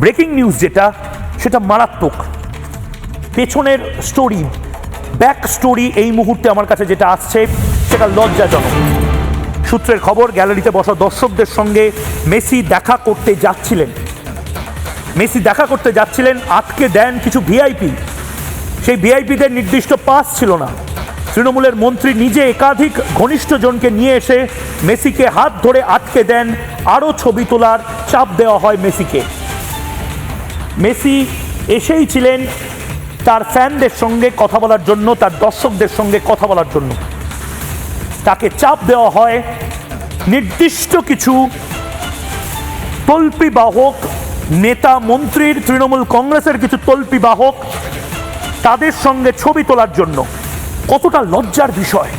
Breaking news যেটা, সেটা মারাত্মক। পেছনের স্টোরি, ব্যাক স্টোরি এই মুহূর্তে আমার কাছে যেটা আসছে সেটা লজ্জাজনক। সূত্রের খবর, গ্যালারিতে বসা দর্শকদের সঙ্গে মেসি দেখা করতে যাচ্ছিলেন, আটকে দেন কিছু ভিআইপি। সেই ভিআইপিদের নির্দিষ্ট পাস ছিল না। তৃণমূলের মন্ত্রী নিজে একাধিক ঘনিষ্ঠজনকে নিয়ে এসে মেসিকে হাত ধরে আটকে দেন, আরও ছবি তোলার চাপ দেওয়া হয় মেসিকে। মেসি এসেই ছিলেন তার ফ্যানদের সঙ্গে কথা বলার জন্য, তার দর্শকদের সঙ্গে কথা বলার জন্য। তাকে চাপ দেওয়া হয় নির্দিষ্ট কিছু তল্পিবাহক নেতা মন্ত্রীর, তৃণমূল কংগ্রেসের কিছু তল্পিবাহক, তাদের সঙ্গে ছবি তোলার জন্য। কতটা লজ্জার বিষয়!